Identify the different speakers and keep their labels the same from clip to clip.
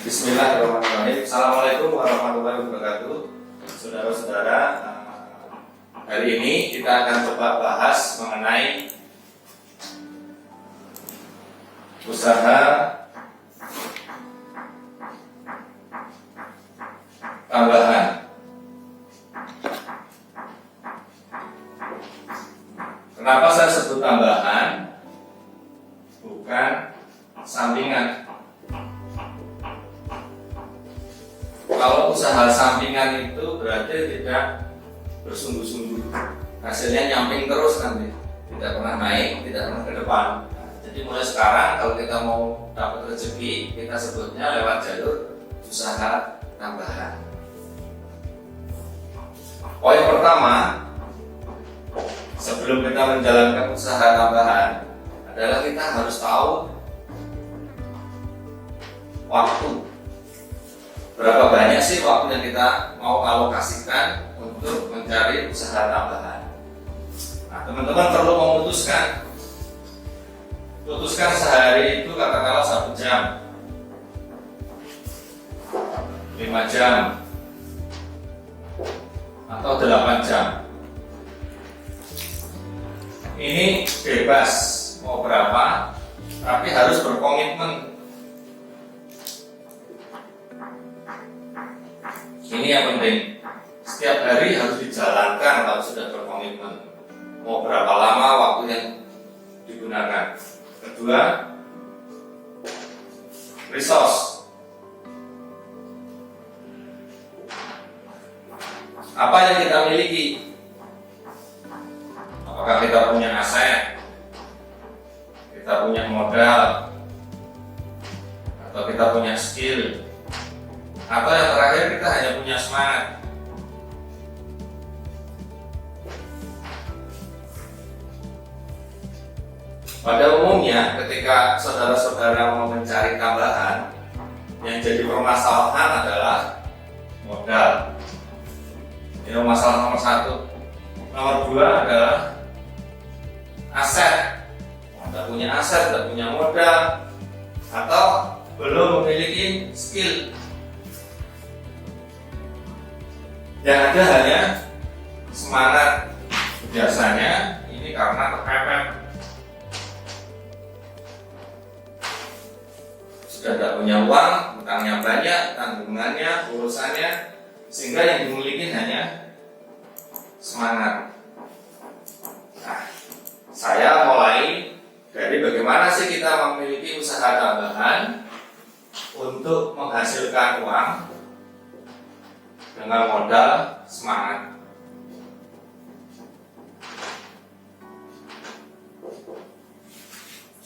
Speaker 1: Bismillahirrahmanirrahim. Assalamualaikum warahmatullahi wabarakatuh. Saudara-saudara, hari ini kita akan coba bahas mengenai usaha tambahan. Kenapa saya sebut tambahan, bukan sampingan? Kalau usaha sampingan itu berarti tidak bersungguh-sungguh, hasilnya nyamping terus nanti, tidak pernah naik, tidak pernah ke depan. Jadi mulai sekarang kalau kita mau dapat rezeki, kita sebutnya lewat jalur usaha tambahan. Poin pertama, sebelum kita menjalankan usaha tambahan adalah kita harus tahu waktu. Berapa banyak sih waktu yang kita mau alokasikan untuk mencari usaha tambahan? Nah, teman-teman perlu memutuskan. Putuskan sehari itu katakanlah 1 jam, 5 jam, atau 8 jam. Ini bebas mau berapa, tapi harus berkomitmen. Ini yang penting, setiap hari harus dijalankan kalau sudah berkomitmen. Mau berapa lama waktu yang digunakan. Kedua, resource. Apa yang kita miliki? Apakah kita punya aset? Kita punya modal? Atau kita punya skill? Atau yang terakhir kita hanya punya semangat? Pada umumnya ketika saudara-saudara mau mencari tambahan, yang jadi permasalahan adalah modal. Ini masalah nomor 1. Nomor 2 adalah aset. Tidak punya aset, tidak punya modal, atau belum memiliki skill. Yang ada hanya semangat. Biasanya ini karena kepepet, sudah tidak punya uang, utangnya banyak, tanggungannya, urusannya, sehingga yang dimiliki hanya semangat. Nah, saya mulai dari bagaimana sih kita memiliki usaha tambahan untuk menghasilkan uang dengan modal semangat.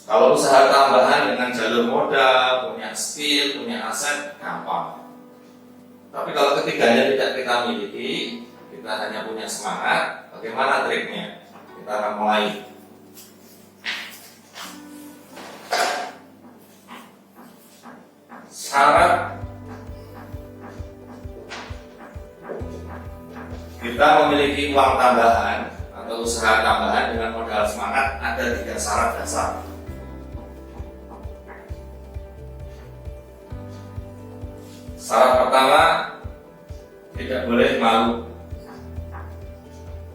Speaker 1: Kalau usaha tambahan dengan jalur modal, punya skill, punya aset, gampang. Tapi kalau ketiganya tidak kita miliki, kita hanya punya semangat, bagaimana triknya? Kita akan mulai. Syarat kita memiliki uang tambahan atau usaha tambahan dengan modal semangat ada 3 syarat dasar. Syarat pertama, tidak boleh malu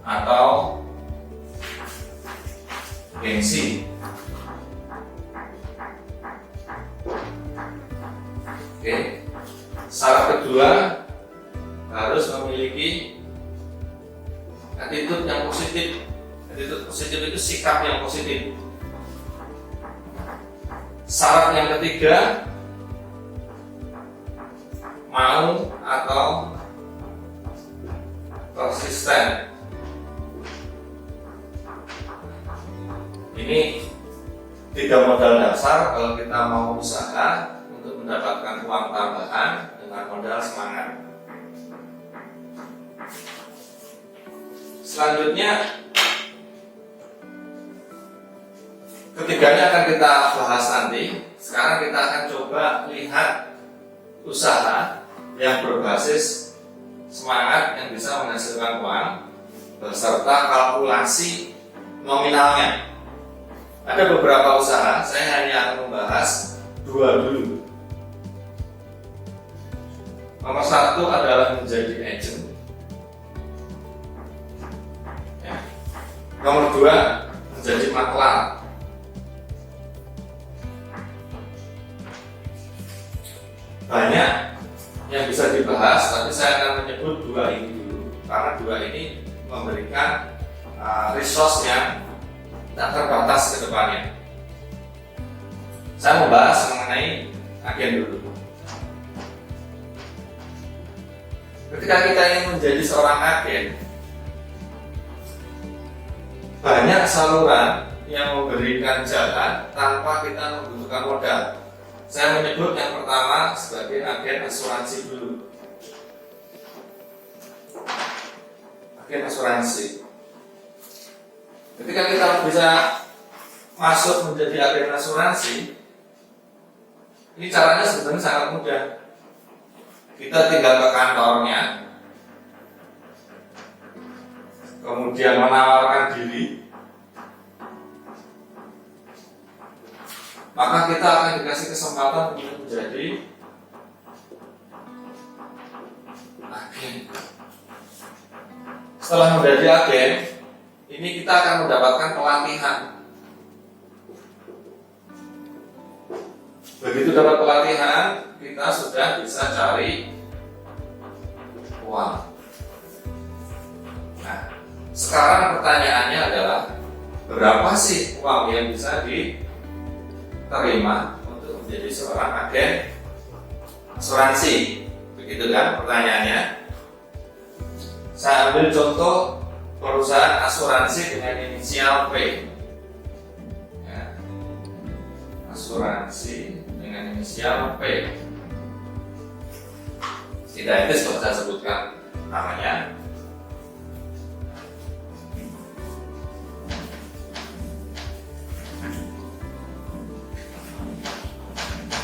Speaker 1: atau gengsi. Oke. Syarat kedua, harus memiliki attitude yang positif. Attitude positif itu sikap yang positif. Syarat yang ketiga, mau atau konsisten. Ini 3 modal dasar kalau kita mau usaha untuk mendapatkan uang tambahan dengan modal semangat. Selanjutnya, ketiganya akan kita bahas nanti. Sekarang kita akan coba lihat usaha yang berbasis semangat yang bisa menghasilkan uang beserta kalkulasi nominalnya. Ada beberapa usaha, saya hanya akan membahas 2 dulu. Nomor satu adalah menjadi agent. Ya. Nomor dua, menjadi maklar. Banyak yang bisa dibahas, tapi saya akan menyebut dua ini dulu, karena dua ini memberikan resource yang tak terbatas ke depannya. Saya membahas mengenai agen dulu. Ketika kita ingin menjadi seorang agen, banyak saluran yang memberikan jalan tanpa kita membutuhkan modal. Saya menyebut yang pertama sebagai agen asuransi dulu. Agen asuransi. Ketika kita bisa masuk menjadi agen asuransi, ini caranya sebenarnya sangat mudah. Kita tinggal ke kantornya, kemudian menawarkan diri, maka kita akan dikasih kesempatan untuk menjadi agen. Setelah menjadi agen, ini kita akan mendapatkan pelatihan. Begitu dapat pelatihan, kita sudah bisa cari uang. Nah, sekarang pertanyaannya adalah berapa sih uang yang bisa diterima untuk menjadi seorang agen asuransi? Begitu kan pertanyaannya? Saya ambil contoh perusahaan asuransi dengan inisial P. Ya. Asuransi dengan inisial P. Tidak etis kalau saya sebutkan namanya.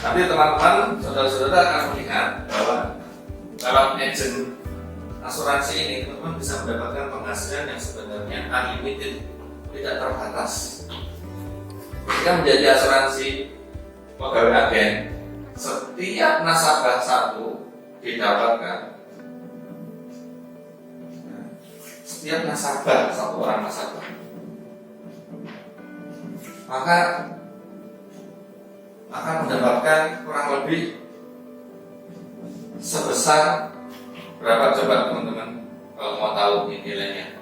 Speaker 1: Tapi teman-teman, saudara-saudara akan melihat bahwa dalam agent asuransi ini teman-teman bisa mendapatkan penghasilan yang sebenarnya unlimited, tidak terbatas. Ketika menjadi asuransi pegawai agen, setiap nasabah satu didapatkan, setiap nasabah, satu orang nasabah, maka akan mendapatkan kurang lebih sebesar berapa coba teman-teman kalau mau tahu nilainya?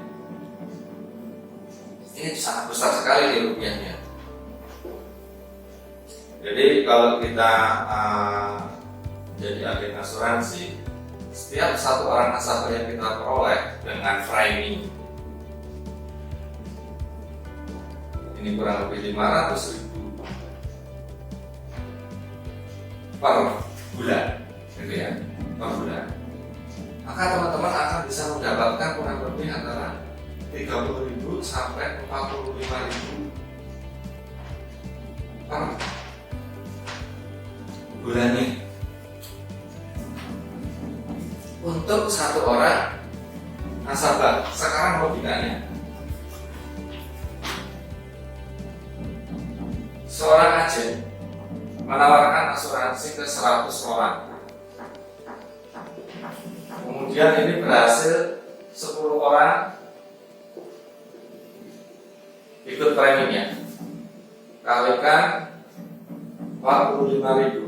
Speaker 1: Ini sangat besar sekali di rupiahnya. Jadi kalau kita jadi agen asuransi, setiap satu orang nasabah yang kita peroleh dengan framing ini kurang lebih 500.000 per bulan, gitu ya, per bulan. Maka teman-teman akan bisa mendapatkan kurang lebih antara 30.000 sampai 45.000 per bulannya untuk satu orang nasabah. Sekarang logikanya, seorang agen menawarkan asuransi ke 100 orang, kemudian ini berhasil 10 orang ikut preminya, kalikan 45.000,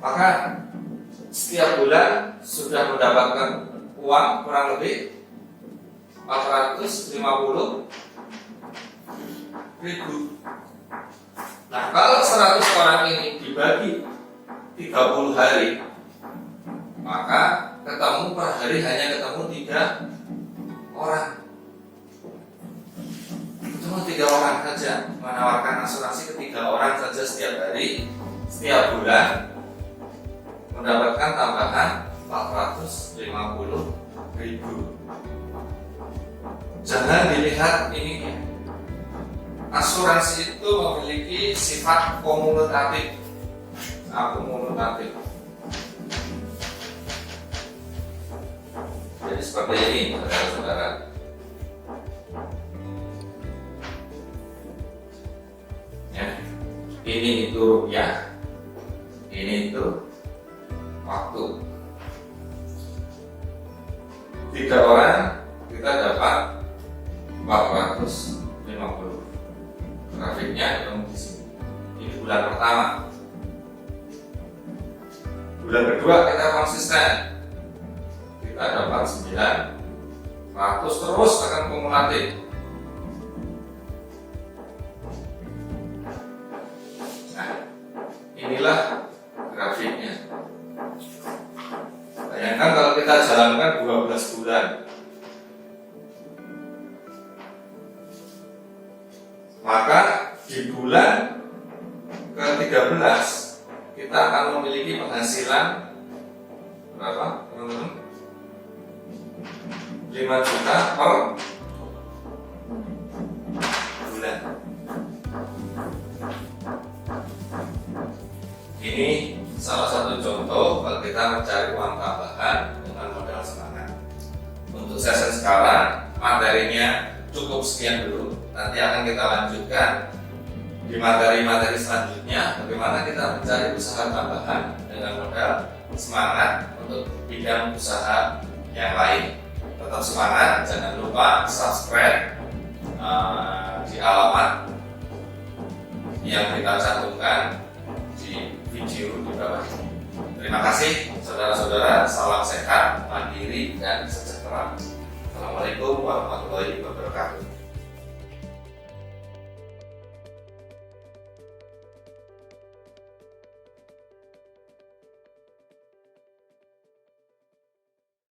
Speaker 1: maka setiap bulan sudah mendapatkan uang kurang lebih 450.000. Nah, kalau 100 orang ini dibagi 30 hari, maka ketemu per hari hanya ketemu 3 orang. Ketemu 3 orang saja, menawarkan asuransi ke 3 orang saja setiap hari, setiap bulan mendapatkan tambahan 450.000. Jangan dilihat ini, asuransi itu memiliki sifat akumulatif. Jadi seperti ini, saudara-saudara. Ya. ini itu rupiah, ini itu waktu. 3 orang kita dapat 450. Grafiknya ketemu di sini. Ini bulan pertama. Bulan kedua kita konsisten, kita dapat 900, terus akan kumulatif. Nah, inilah grafiknya. Bayangkan kalau kita jalankan 12 bulan, maka di bulan ke-13 kita akan memiliki penghasilan berapa, teman-teman? 5 juta per bulan. Ini salah satu contoh kalau kita mencari uang tambahan dengan modal semangat. Untuk sesi sekarang materinya cukup sekian dulu. Nanti akan kita lanjutkan di materi-materi selanjutnya bagaimana kita mencari usaha tambahan dengan modal semangat untuk bidang usaha yang lain. Tetap semangat, jangan lupa subscribe di alamat yang kita cantumkan di video di bawah ini. Terima kasih saudara-saudara, salam sehat, mandiri dan sejahtera. Assalamualaikum warahmatullahi wabarakatuh.